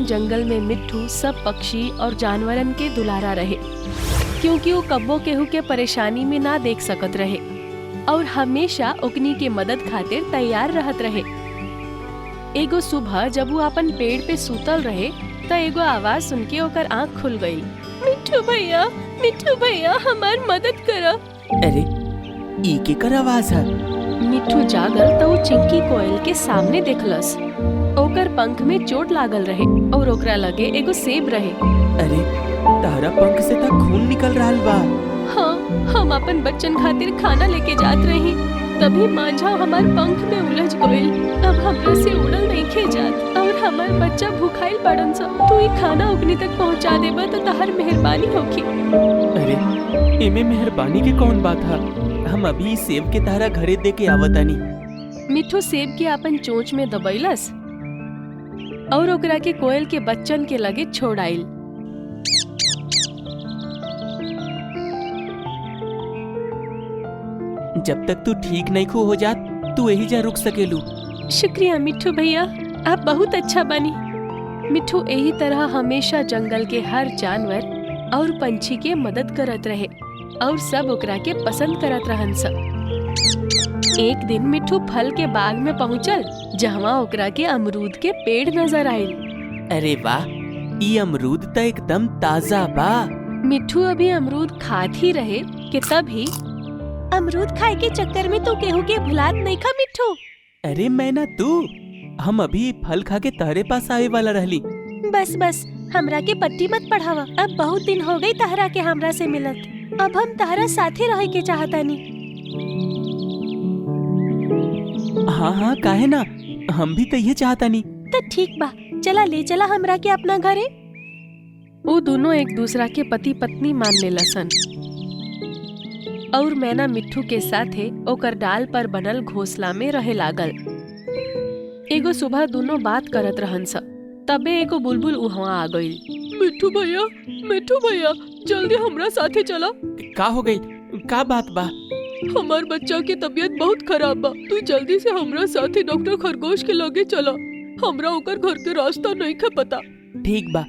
घन जंगल में मिट्ठू सब पक्षी और जानवरन के दुलारा रहे, क्योंकि वो कब्बो केहू के परेशानी में ना देख सकत रहे और हमेशा ओकनी के मदद खातिर तैयार रहत रहे। एगो सुबह जब वो अपन पेड़ पे सूतल रहे त एगो आवाज सुन के ओकर आँख खुल गई। मिट्ठू भैया हमार मदद करा। अरे ई केकर आवाज है? मिट्ठू जागल तो वो चिंकी कोयल के सामने देखलस। ओकर पंख में चोट लागल रहे और ओकरा लगे एगो सेब रहे। अरे तारा पंख से तक खून निकल रहल बा। हाँ, हम अपन बच्चन खातिर खाना लेके जात रही, तभी मांझा हमार पंख में उलझ गइल। अब हमरा से उड़ल नइखे जात और हमार बच्चा भूखाइल पड़न सा। तू ई खाना ओकनी तक पहुंचा देबा तो तहर मेहरबानी होखी। अरे एमे मेहरबानी के कौन बात है? हम अभी सेब के तारा घरे दे के आवतानी। मिट्ठू सेब के अपन चोंच में दबैलस और ओकरा के कोयल के बच्चन के लगे छोड़ आइल। जब तक तू ठीक नहीं खो हो जात तू यही जा रुक सकेलू। शुक्रिया मिट्ठू भैया, आप बहुत अच्छा बनी। मिट्ठू यही तरह हमेशा जंगल के हर जानवर और पंछी के मदद करत रहे और सब ओकरा के पसंद करत रहन सब। एक दिन मिट्ठू फल के बाग में पहुँचल जहाँ ओकरा के अमरूद के पेड़ नजर आइल। अरे वाह, ई अमरूद तो एकदम ताजा बा। मिट्ठू अभी अमरूद खात ही रहे कि तभी अमरूद खाए के चक्कर में तो केहू के भुलात नहीं खा मिट्ठू। अरे मैं ना तू, हम अभी फल खा के तहरे पास आवे वाला रहली। बस हमरा के पट्टी मत पढ़ावा। अब बहुत दिन हो गई तहरा के हमरा से मिलत। अब हम तहरा साथे रहे के चाहतानी। हाँ काहे ना, हम भी तो ये चाहतानी। तो ठीक बा, चला ले चला हमरा के अपना घरे। वो दोनों एक दूसरा के पति पत्नी मान लेलसन और मैना मिट्ठू के साथे ओकर डाल पर बनल घोंसला में रहे लागल। एगो सुबह दोनों बात करत रहन स, तबे एगो बुलबुल वहाँ आ गइल। मिट्ठू भैया जल्दी हमरा साथे चला। का हो गई? का बात बा? हमार बच्चा की तबीयत बहुत खराब बा। तू जल्दी से हमरा साथे डॉक्टर खरगोश के लगे चला। हमरा ओकर घर के रास्ता नहीं खे पता। ठीक बा,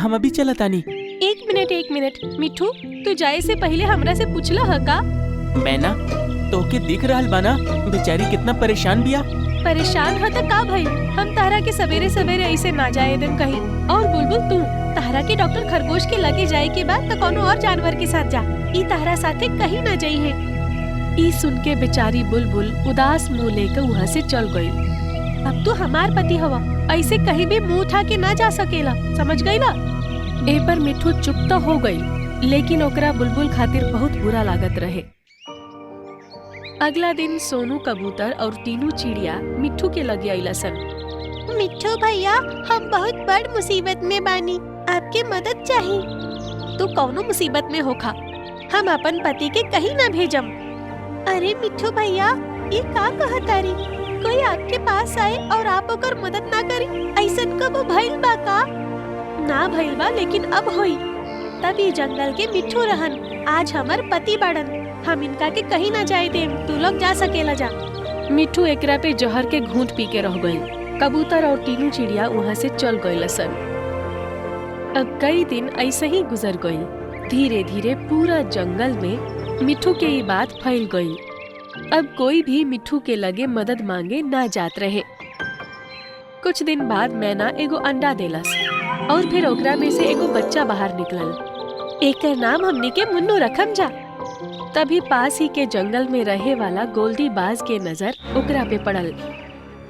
हम अभी चलतानी। एक मिनट मिट्ठू, तू जाए से पहले हमरा से पूछला है का? मैना तोके दिख रहल बा ना बेचारी कितना परेशान बिया। परेशान है तो का भाई, हम तारा के सवेरे सवेरे ऐसे ना जाए दिन कहीं। और बुलबुल तू तारा के डॉक्टर खरगोश के लगे जाए के बाद तो कोनो और जानवर के साथ जा। ई तारा साथे कहीं ना जाई है। ई सुन के बेचारी बुलबुल उदास मुँह लेकर वहाँ से चल गई। अब तू हमार पति हवा, ऐसे कहीं भी मुँह उठा के ना जा सकेला, समझ गई ना? ए पर मिट्ठू चुप तो हो गई, लेकिन ओकरा बुलबुल खातिर बहुत बुरा लागत रहे। अगला दिन सोनू कबूतर और तीनू चिड़िया मिट्ठू के लगे अइलसन। मिट्ठू भैया, हम बहुत बड़ मुसीबत में बानी, आपके मदद चाहिए। तू कौनो मुसीबत में होखा, हम अपन पति के कहीं ना भेजम। अरे मिट्ठू भैया, ये का कहतारी? कोई आपके पास आए और आप ओकर मदद ना करी, ऐसन कबो भइल बा का? ना भइल बा, लेकिन अब होई। तभी जंगल के मिट्ठू रहन, आज हमार पति बाड़न, हम इनका के कहीं ना जाए देम। तू लोग जा सकेला जा। मिट्ठू एकरा पे जहर के घूंट पी के रह गई। कबूतर और तीनों चिड़िया वहाँ से चल गइलसन। अब कई दिन ऐसे ही गुजर गई। धीरे धीरे पूरा जंगल में मिट्ठू के ये बात फैल गई। अब कोई भी मिट्ठू के लगे मदद मांगे ना जात रहे। कुछ दिन बाद मैना एगो अंडा देलस और फिर ओकरा में से एगो बच्चा बाहर निकलल। एकर नाम हमनी के मुन्नू रखम जा। तभी पास ही के जंगल में रहे वाला गोल्डी बाज के नजर ओकरा पे पड़ल।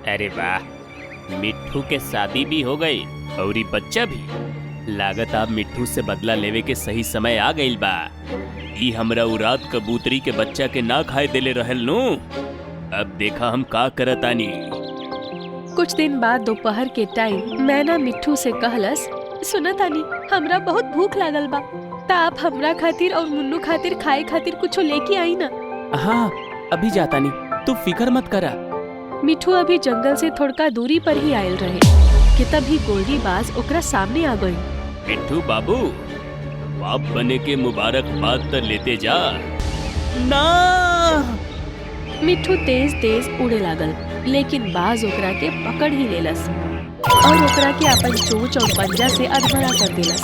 अरे वाह, मिट्ठू के शादी भी हो गई और बच्चा भी। लागत अब मिट्ठू से बदला लेवे के सही समय आ गइल बा। ई हमरा उरात कबूतरी के बच्चा के ना खाए देले रहल नु। अब देखा हम का करतानी। कुछ दिन बाद दोपहर के टाइम मैना मिट्ठू से कहलस, सुना तानी, हमरा बहुत भूख लागल बा, ता आप हमरा खातिर और मुन्नू खातिर खाए खातिर कुछ लेके आई ना। हाँ अभी जाता नहीं, तू फिकर मत करा। मिट्ठू अभी जंगल से थोड़ा दूरी पर ही आयल रहे कि तभी गोल्डी बाज ओकरा सामने आ गई। मिट्ठू बाबू, बाप बने के मुबारकबाद तो लेते जा ना। मिट्ठू तेज तेज उड़े लागल, लेकिन बाज ओकरा के पकड़ ही लेलस। और ओकरा के अपन चोंच और पंजा से अधमरा कर देलस।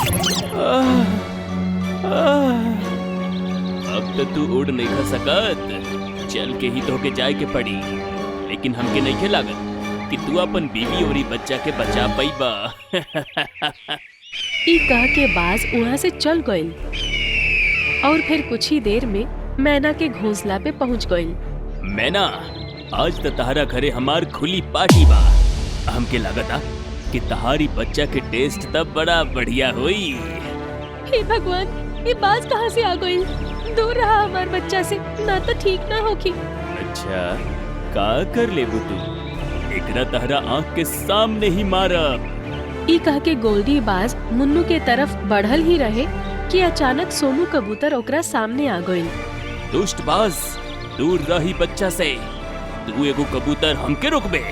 अब तो तू उड़ नहीं खा सकत, चल के ही धोके जाए के पड़ी। लेकिन हमके नहीं के लागत कि तू अपन बीवी और बच्चा के बचा पाईबा। ई कह के बाज वहाँ से चल गइल और फिर कुछ ही देर में मैना के घोंसला पे पहुँच गइल। मैना, आज तो तहारा घरे हमार खुली पार्टी बा। हमके लागता कि तहारी बच्चा के टेस्ट तब बड़ा बढ़िया होई। हे भगवान, ये बाज कहाँ से आ गइल? दूर रहा हमार बच्चा से, ना तो ठीक ना होगी। अच्छा, का कर लेबू तू? एकरा तहरा आँख के सामने ही मारब। ई कह के गोल्डी बाज मुन्नू के तरफ बढ़ल ही रहे कि अचानक सोनू कबूतर ओकरा सामने आ गइल। दुष्ट बाज, दूर रही बच्चा से। तू एगो कबूतर हमके रोकबे।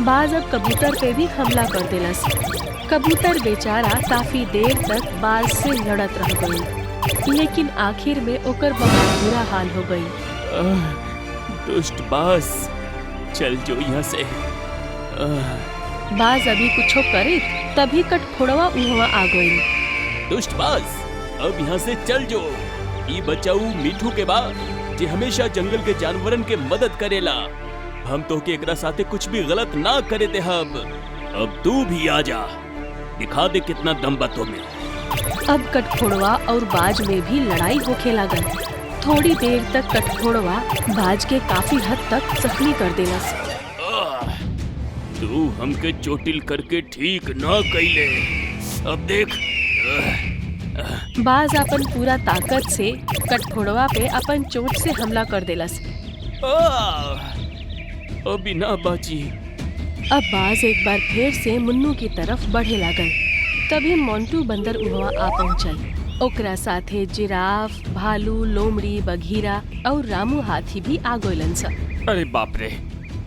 बाज अब कबूतर पे भी हमला कर देलस। कबूतर बेचारा काफी देर तक बाज से लड़त रह गई, लेकिन आखिर में ओकर बहुत बुरा हाल हो गई। दुष्ट बाज, चल जो यहाँ से। बाज अभी कुछो करे तभी कटफोड़वा उहवा आ गई। दुष्ट बाज, अब यहाँ से चल जो। ई बचाऊ मिठू के बाद जे हमेशा जंगल के जानवरन के मदद करेला। हम तो के एकरा साथे कुछ भी गलत ना करे दे। अब तू भी आ जा, दिखा दे कितना दम बा में। अब कटफोड़वा और बाज में भी लड़ाई होखे लागल। थोड़ी देर तक कटफोड़वा बाज के काफी हद तक जख्मी कर देलस। तू हमके चोटिल करके ठीक ना कइले। अब देख। बाज अपन पूरा ताकत से कटफोड़वा पे अपन चोट से हमला कर देलस। अभी ना बाजी। अब बाज एक बार फिर से मुन्नू की तरफ बढ़े लागल। तभी मोंटू बंदर उहवा आ पहुंचल। ओकरा साथे जिराफ, भालू, लोमड़ी, बघीरा और रामू हाथी भी आ गइलन स। अरे बाप रे,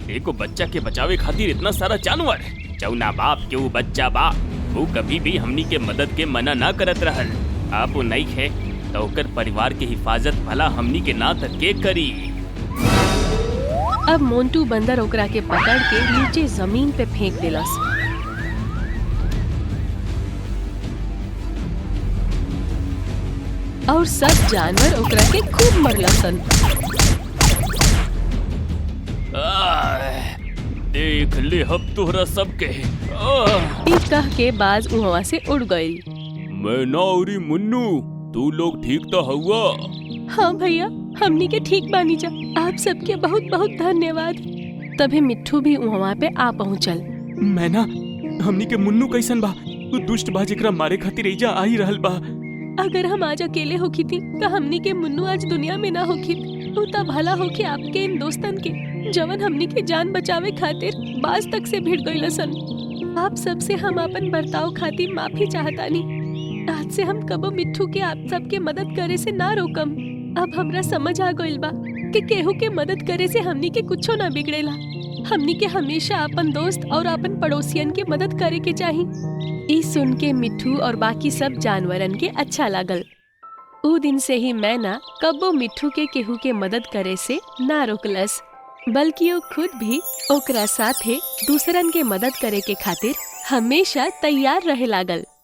एको बच्चा के बचावे खातिर इतना सारा जानवर। जौना बाप के वो बच्चा बा, वो कभी भी हमनी के मदद के मना ना करत रहल। आप वो नहीं है तो ओकर परिवार के हिफाजत भला हमनी के ना तक के करी। अब मोंटू बंदर ओकरा के पकड़ के नीचे जमीन पे फेंक देलस। और सब जानवर ओकरा के खूब मरलसन। देख ले अब तोहरा सबके। ई कह के बाज वहाँ से उड़ गई। मैना और मुन्नू, तू लोग ठीक तो हुआ? हाँ भैया, हमनी के ठीक बानी जा। आप सबके बहुत बहुत धन्यवाद। तभी मिट्ठू भी वहाँ पे आ पहुँचल। मैना, हमनी के मुन्नू कैसन बा? तू दुष्ट बाज एकरा मारे खातिर एजा आ ही रहल बा। अगर हम आज अकेले होखी थी तो हमनी के मुन्नू आज दुनिया में ना होखी। तो तब भला होके आपके इन दोस्तन के जवन हमनी के जान बचावे खातिर बाज तक से भिड़ गइल सन। आप सबसे हम अपन बर्ताव खातिर माफी चाहतानी। आज से हम कबो मिट्ठू के आप सबके मदद करे से ना रोकम। अब हमरा समझ आ गइल बा कि केहू के मदद करे से हमनी के कुछो ना बिगड़ेला। हमनी के हमेशा अपन दोस्त और अपन पड़ोसियन के मदद करे के चाही। ई सुन के मिट्ठू और बाकी सब जानवरन के अच्छा लागल। ऊ दिन से ही मैना कब्बो मिट्ठू के केहू के मदद करे से ना रोकलस, बल्कि वो खुद भी ओकरा साथे दूसरन के मदद करे के खातिर हमेशा तैयार रहे लागल।